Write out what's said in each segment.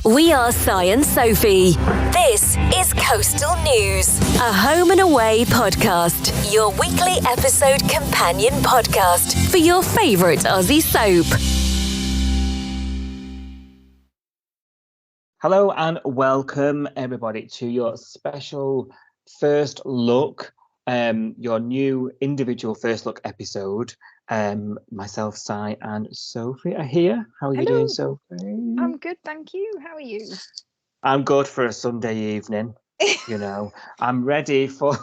We are Si and Sophie. This is Coastal News, a home and away podcast, your weekly episode companion podcast for your favourite Aussie soap. Hello and welcome everybody to your special first look, your new individual first look episode. Myself, Si and Sophie are here. How are you doing, Sophie? I'm good, thank you. How are you? I'm good for a Sunday evening. You know, I'm ready for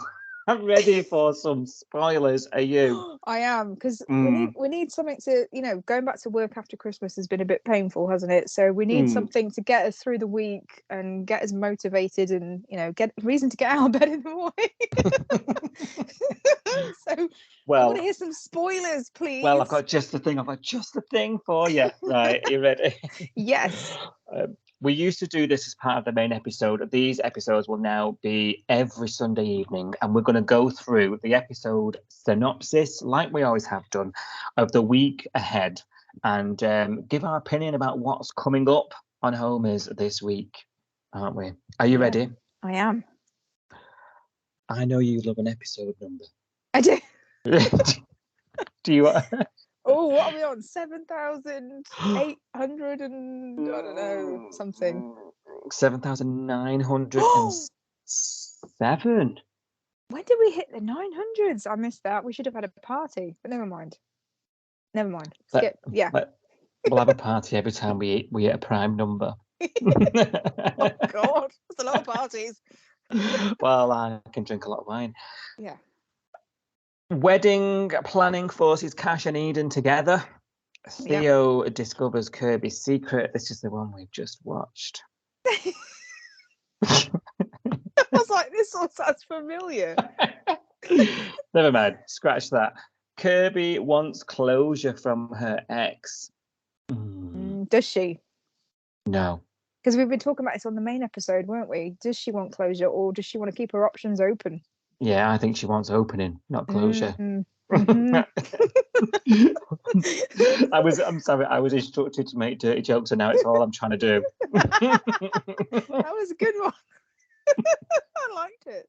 some spoilers. Are you? I am, because we need something to, going back to work after Christmas has been a bit painful, hasn't it? So we need something to get us through the week and get us motivated and, get reason to get out of bed in the morning. So I want to hear some spoilers, please. Well, I've got just the thing for you. Right, are you ready? Yes. We used to do this as part of the main episode. These episodes will now be every Sunday evening, and we're going to go through the episode synopsis, like we always have done, of the week ahead, and give our opinion about what's coming up on Homers this week, aren't we? Are you ready? I am. I know you love an episode number. I do. Do you? Oh, what are we on? 7,800 and I don't know, something. 7,907. When did we hit the 900s? I missed that. We should have had a party, but never mind. Skip. We'll have a party every time we hit a prime number. Oh God, that's a lot of parties. Well, I can drink a lot of wine. Yeah. Wedding planning forces Cash and Eden together. Theo discovers Kirby's secret. This is the one we've just watched. I was like, this all sounds familiar. Never mind, scratch that. Kirby wants closure from her ex. Does she? No. Because we've been talking about this on the main episode, weren't we? Does she want closure, or does she want to keep her options open? Yeah, I think she wants opening, not closure. Mm-hmm. I'm sorry, I was instructed to make dirty jokes, and now it's all I'm trying to do. That was a good one. I liked it.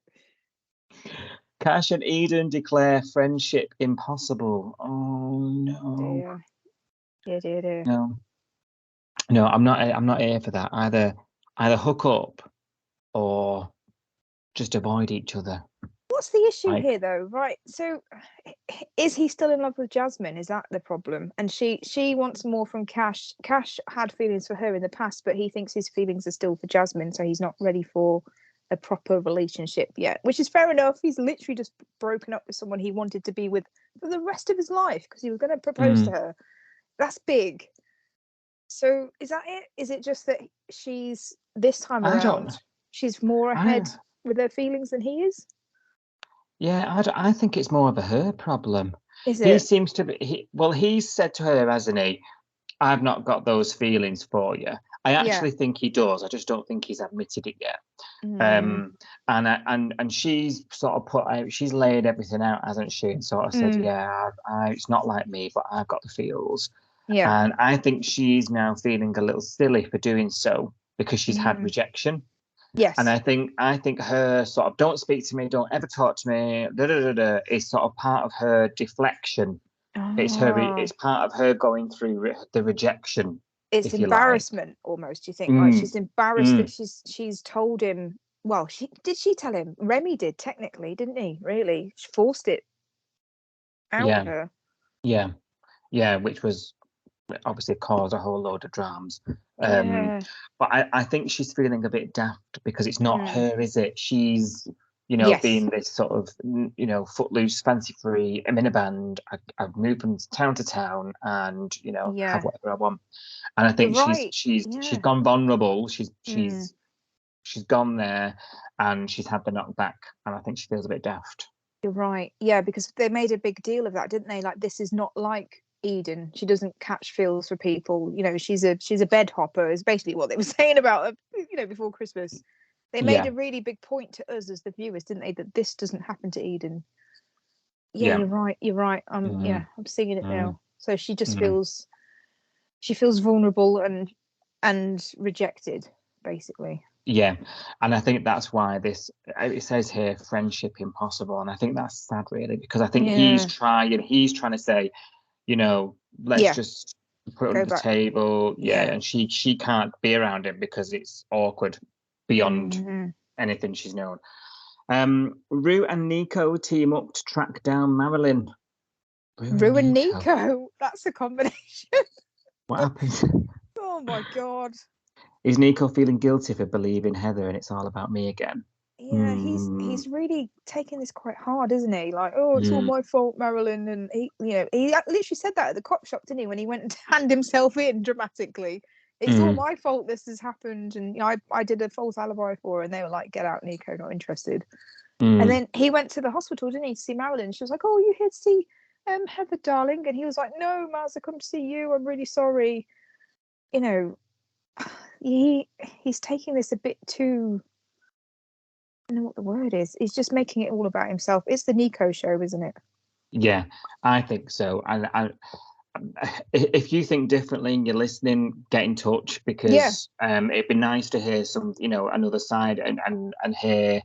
Cash and Eden declare friendship impossible. Oh no. Dear. No, I'm not here for that. Either hook up or just avoid each other. What's the issue here, though? Right, so is he still in love with Jasmine? Is that the problem? And she wants more from Cash. Cash had feelings for her in the past, but he thinks his feelings are still for Jasmine, so he's not ready for a proper relationship yet, which is fair enough. He's literally just broken up with someone he wanted to be with for the rest of his life because he was going to propose to her. That's big. So is that it? Is it just that she's, this time around, she's more ahead with her feelings than he is? Yeah, I think it's more of a her problem. Is it? He seems to be. He's said to her, hasn't he? I've not got those feelings for you. I actually think he does. I just don't think he's admitted it yet. And she's sort of she's laid everything out, hasn't she? And sort of said, it's not like me, but I've got the feels. Yeah. And I think she's now feeling a little silly for doing so because she's had rejection. Yes. And I think her sort of don't speak to me, don't ever talk to me, is sort of part of her deflection. Oh. It's part of her going through the rejection. It's embarrassment almost, you think? Like she's embarrassed that she's told him. Well, she tell him? Remy did, technically, didn't he? Really? She forced it out of her. Yeah, which was obviously caused a whole load of dramas. But I think she's feeling a bit daft because it's not her, is it? She's, being this sort of, footloose, fancy free. I'm in a band. I've moved from town to town, and have whatever I want. And I think she's gone vulnerable. She's gone there, and she's had the knockback, and I think she feels a bit daft. You're right. Yeah, because they made a big deal of that, didn't they? Like, this is not like Eden. She doesn't catch feels for people. She's a bed hopper is basically what they were saying about her, before Christmas. They made a really big point to us as the viewers, didn't they, that this doesn't happen to Eden. You're right. I'm seeing it now. So she just feels vulnerable, and and rejected, basically. Yeah, and I think that's why it says here friendship impossible, and I think that's sad, really, because I think he's trying to say, let's just put it on the table, and she can't be around him because it's awkward beyond anything she's known. Rue and Nico team up to track down Marilyn. Rue and Nico, that's a combination. What happened? Oh my God. Is Nico feeling guilty for believing Heather and it's all about me again? Yeah, he's really taking this quite hard, isn't he? Like, oh, it's all my fault, Marilyn. And he literally said that at the cop shop, didn't he? When he went to hand himself in dramatically. It's all my fault this has happened. And I did a false alibi for her, and they were like, get out, Nico, not interested. And then he went to the hospital, didn't he, to see Marilyn. She was like, oh, you here to see Heather, darling? And he was like, no, Maz, I come to see you. I'm really sorry. He's taking this a bit too, I don't know what the word is. He's just making it all about himself. It's the Nico show, isn't it? Yeah, I think so. And if you think differently and you're listening, get in touch, because it'd be nice to hear some, another side and hear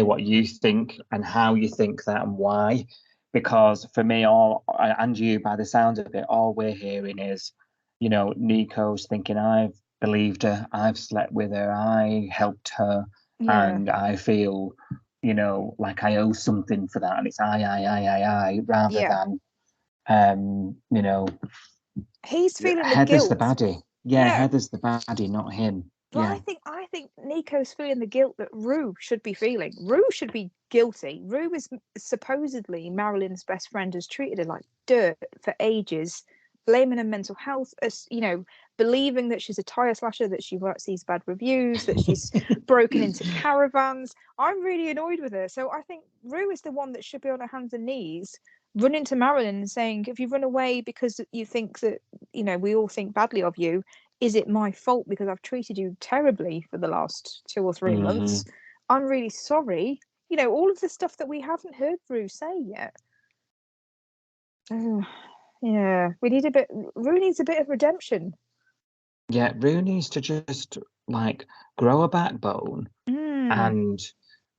what you think and how you think that and why. Because for me, and you, by the sound of it, all we're hearing is, Nico's thinking, I've believed her, I've slept with her, I helped her, and I feel, like I owe something for that, and it's I, rather than, he's feeling Heather's the guilt. The baddie. Heather's the baddie, not him. But I think Nico's feeling the guilt that Rue should be feeling. Rue should be guilty. Rue is supposedly Marilyn's best friend, has treated her like dirt for ages, blaming her mental health, as believing that she's a tire slasher, that she writes these bad reviews, that she's broken into caravans. I'm really annoyed with her. So I think Rue is the one that should be on her hands and knees, running to Marilyn and saying, if you run away because you think that, we all think badly of you, is it my fault because I've treated you terribly for the last 2 or 3 months? I'm really sorry. All of the stuff that we haven't heard Rue say yet. Yeah, Rue needs a bit of redemption. Yeah, Rue needs to just grow a backbone. And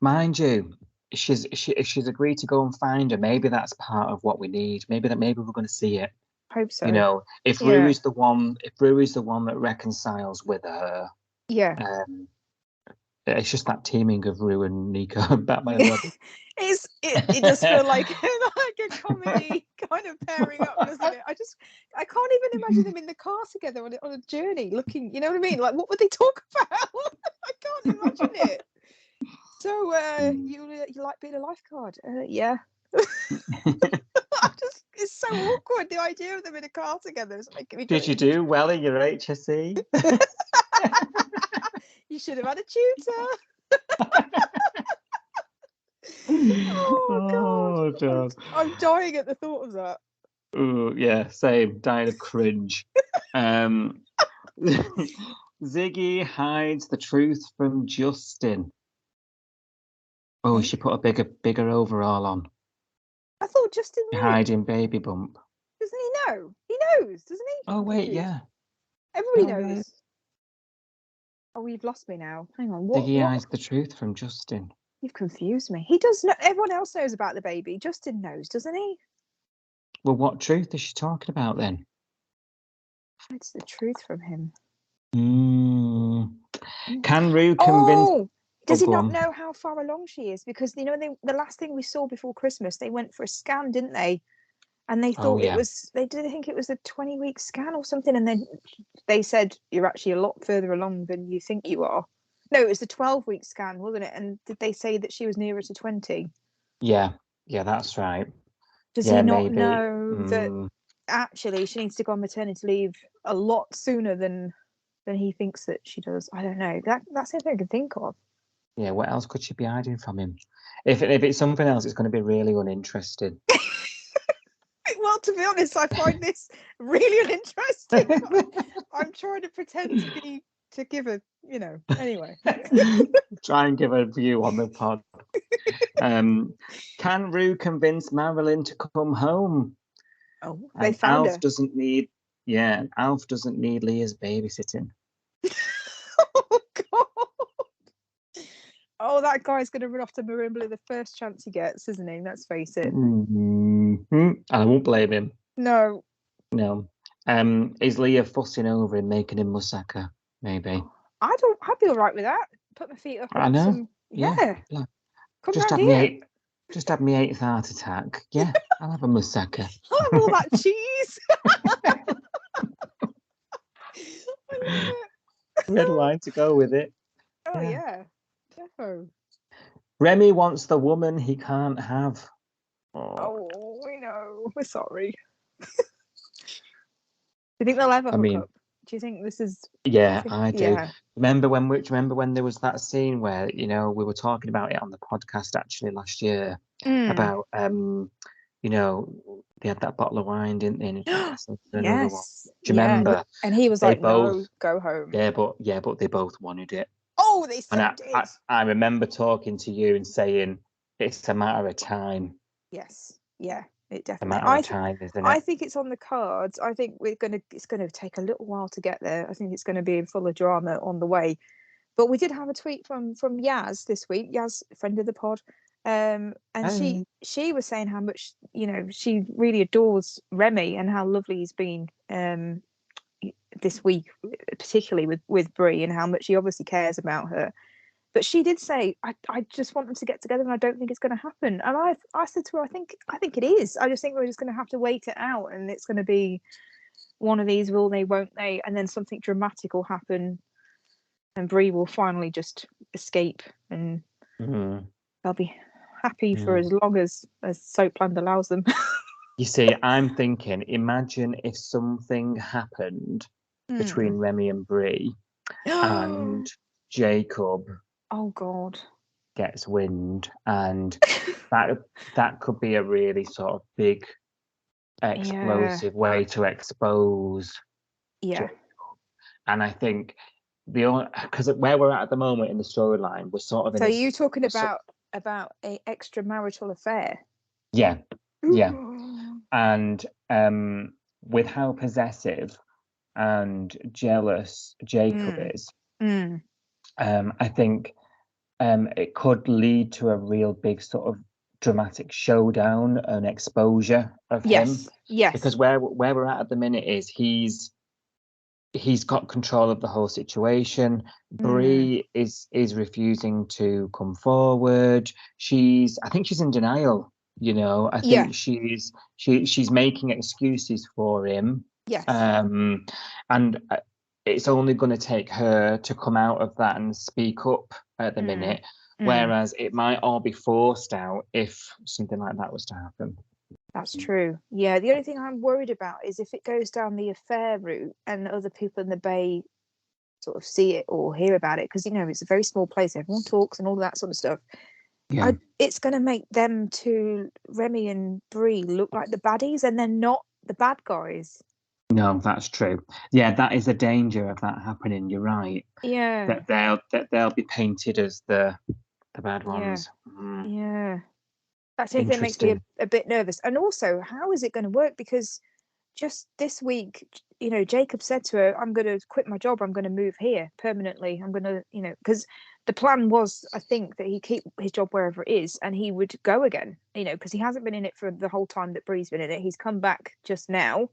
mind you, if she's agreed to go and find her, maybe that's part of what we need. Maybe we're going to see it. Hope so. If Rue is the one that reconciles with her. Yeah. It's just that teaming of Rue and Nico and Batman and Robin. It does feel like a comedy kind of pairing up, doesn't it? I can't even imagine them in the car together on a journey looking, you know what I mean? Like, what would they talk about? I can't imagine it. So you like being a lifeguard? Yeah. It's so awkward, the idea of them in a car together. It's making me Did you do well in your HSE? You should have had a tutor. Oh God. I'm dying at the thought of that. Oh yeah, same. Dying of cringe. Ziggy hides the truth from Justin. Oh, she put a bigger overall on. I thought Justin knew. Hiding baby bump. Doesn't he know? He knows, doesn't he? Oh wait, yeah. Everybody knows. Oh, you've lost me now. Hang on. What? Ziggy hides the truth from Justin. You've confused me. He does know. Everyone else knows about the baby. Justin knows, doesn't he? Well, what truth is she talking about then? Hides the truth from him. Can Rue convince? Oh, does he not know how far along she is? Because the last thing we saw before Christmas, they went for a scan, didn't they? And they thought they didn't think it was a 20-week scan or something. And then they said, you're actually a lot further along than you think you are. No, it was a 12-week scan, wasn't it? And did they say that she was nearer to 20? Yeah, that's right. Does he not know that actually she needs to go on maternity leave a lot sooner than he thinks that she does? I don't know. That's the thing I can think of. Yeah, what else could she be hiding from him? If it's something else, it's going to be really uninteresting. Well, to be honest, I find this really uninteresting. I'm trying to pretend to give a, anyway. Try and give a view on the pod. Can Rue convince Marilyn to come home? Oh, they found Alf her. doesn't need Leah's babysitting. Oh God! Oh, that guy's going to run off to Marimbula the first chance he gets, isn't he? Let's face it. Mm-hmm. I won't blame him. No. No. Is Leah fussing over him, making him Musaka? Maybe. I'd be all right with that. Put my feet up. I know. Some, yeah. Come just round had here. Just had my 8th heart attack. Yeah, I'll have a Musaka. I'll have all that cheese. Red wine to go with it. Oh yeah. Defo. Remy wants the woman he can't have. Oh, we know. We're sorry. Do you think they'll ever hook up? Do you think this is? Yeah, I do. Yeah. Remember when there was that scene where we were talking about it on the podcast actually last year about they had that bottle of wine, didn't they? And Yes. Do you remember? And he was they like, both, "No, go home." But they both wanted it. Oh, they so did. I remember talking to you and saying it's a matter of time. Yes. Yeah. It definitely. A matter of time, isn't it? I think it's on the cards. I think it's gonna take a little while to get there. I think it's gonna be full of drama on the way. But we did have a tweet from Yaz this week. Yaz, friend of the pod, and she was saying how much she really adores Remy and how lovely he's been this week, particularly with Brie, and how much he obviously cares about her. But she did say, I just want them to get together, and I don't think it's going to happen. And I said to her, I think it is. I just think we're just going to have to wait it out, and it's going to be one of these, will they, won't they? And then something dramatic will happen, and Brie will finally just escape, and they'll be happy for as long as Soapland allows them. You see, I'm thinking, imagine if something happened between Remy and Brie, and Jacob. Oh God! Gets wind, and that could be a really sort of big, explosive way to expose. Yeah. Jacob. And I think because where we're at the moment in the storyline, we're sort of. So you're talking about a extramarital affair? Yeah, yeah, and with how possessive and jealous Jacob is, I think. It could lead to a real big sort of dramatic showdown and exposure of him. Yes. Because where we're at the minute is he's got control of the whole situation. Brie is refusing to come forward. I think she's in denial. I think she's making excuses for him. Yes. And it's only going to take her to come out of that and speak up at the minute, whereas it might all be forced out if something like that was to happen. That's true. Yeah, the only thing I'm worried about is if it goes down the affair route and other people in the Bay sort of see it or hear about it, because it's a very small place, everyone talks and all that sort of stuff. Yeah. It's going to make them two, Remy and Brie, look like the baddies, and they're not the bad guys. No, that's true. Yeah, that is a danger of that happening. You're right. Yeah. That they'll be painted as the bad ones. Yeah. That thing makes me a bit nervous. And also, how is it going to work? Because just this week, Jacob said to her, "I'm going to quit my job. I'm going to move here permanently. I'm going to, because the plan was, I think, that he keep his job wherever it is, and he would go again. Because he hasn't been in it for the whole time that Brie's been in it. He's come back just now."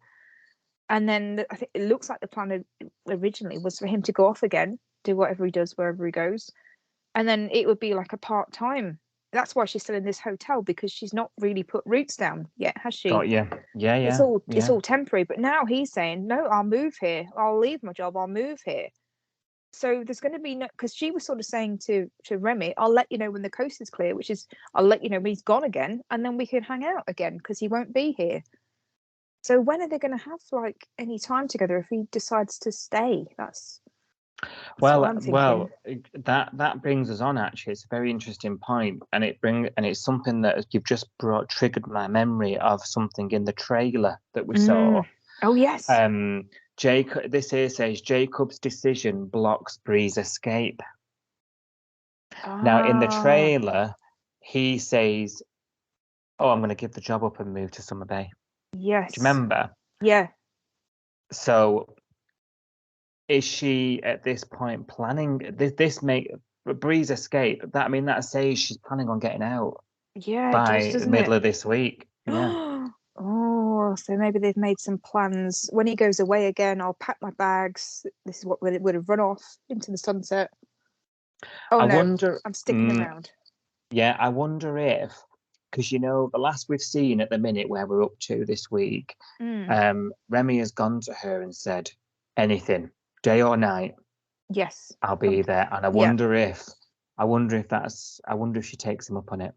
And then I think it looks like the plan originally was for him to go off again, do whatever he does wherever he goes. And then it would be like a part-time. That's why she's still in this hotel, because she's not really put roots down yet, has she? Yeah. It's all temporary. But now he's saying, no, I'll move here. I'll leave my job. I'll move here. So there's going to be no, because she was sort of saying to Remy, I'll let you know when the coast is clear, which is I'll let you know when he's gone again, and then we can hang out again because he won't be here. So when are they going to have any time together if he decides to stay? That's well, that brings us on. Actually, it's a very interesting point, and it's something that you've just triggered my memory of something in the trailer that we saw. Oh yes. Jacob. This here says Jacob's decision blocks Brie's escape. Now in the trailer, he says, "Oh, I'm going to give the job up and move to Summer Bay." Yes. Do you remember? Yeah. So is she at this point planning this make Bree's escape? That says she's planning on getting out. Yeah, by the middle of this week. Yeah. Oh, so maybe they've made some plans. When he goes away again, I'll pack my bags. This is what would have run off into the sunset. Oh, no, wonder. I'm sticking around. Yeah, I wonder if, because the last we've seen at the minute where we're up to this week, Remy has gone to her and said, anything, day or night. Yes, I'll be there. And I wonder if she takes him up on it.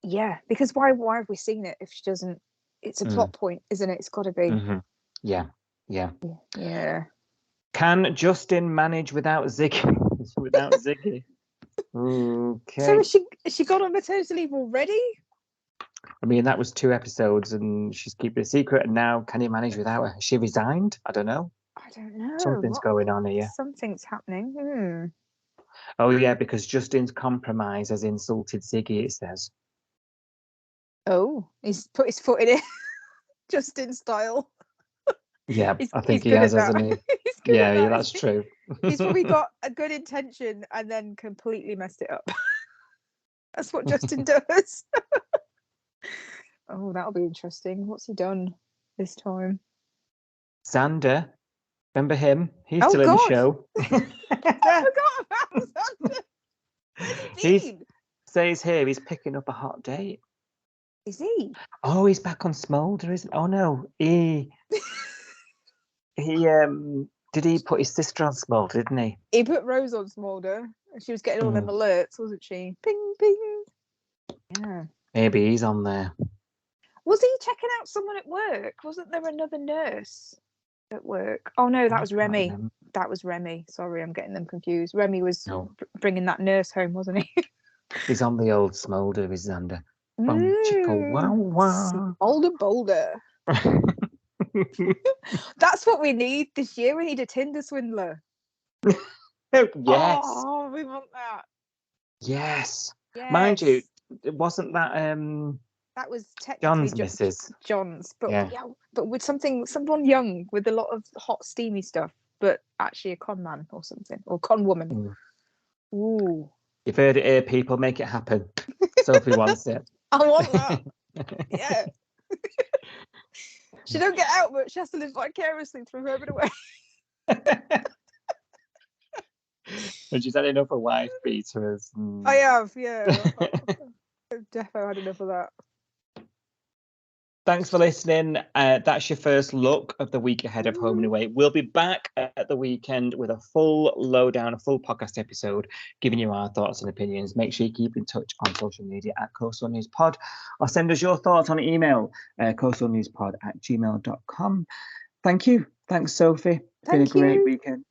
Yeah, because why have we seen it if she doesn't? It's a plot point, isn't it? It's got to be. Mm-hmm. Yeah. Can Justin manage without Ziggy? Okay. So has she gone on maternity leave already? I mean, that was 2 episodes, and she's keeping a secret. And now, can he manage without her? Has she resigned? I don't know. Something's going on here. Something's happening. Oh yeah, because Justin's compromise has insulted Ziggy. It says. Oh, he's put his foot in it, Justin style. Yeah, I think he has, hasn't he? Yeah, that's true. He's probably got a good intention and then completely messed it up. That's what Justin does. Oh, that'll be interesting. What's he done this time? Xander, remember him? He's still in the show. I forgot about Xander. He says here he's picking up a hot date. Is he? Oh, he's back on Smolder, isn't? Oh no, he did he put his sister on Smolder, didn't he? He put Rose on Smolder. She was getting all them alerts, wasn't she? Ping, ping. Yeah. Maybe he's on there. Was he checking out someone at work? Wasn't there another nurse at work? Oh no, that was Remy. That was Remy. Sorry, I'm getting them confused. Remy was bringing that nurse home, wasn't he? He's on the old Smolder, is Xander. Smolder Boulder. That's what we need this year. We need a Tinder swindler. Yes. Oh, we want that. Yes. Mind you, wasn't that that was technically John's missus? John's, but but with someone young with a lot of hot steamy stuff, but actually a con man or something, or con woman. Ooh. You've heard it here, people. Make it happen. Sophie wants it. I want that. Yeah. She don't get out, but she has to live vicariously through whoever away. And she's had enough of wife beaters. I have, yeah. I've definitely had enough of that. Thanks for listening. That's your first look of the week ahead of Home and Away. We'll be back at the weekend with a full lowdown, a full podcast episode, giving you our thoughts and opinions. Make sure you keep in touch on social media at Coastal News Pod, or send us your thoughts on email, coastalnewspod@gmail.com. Thank you. Thanks, Sophie. It's been a great weekend.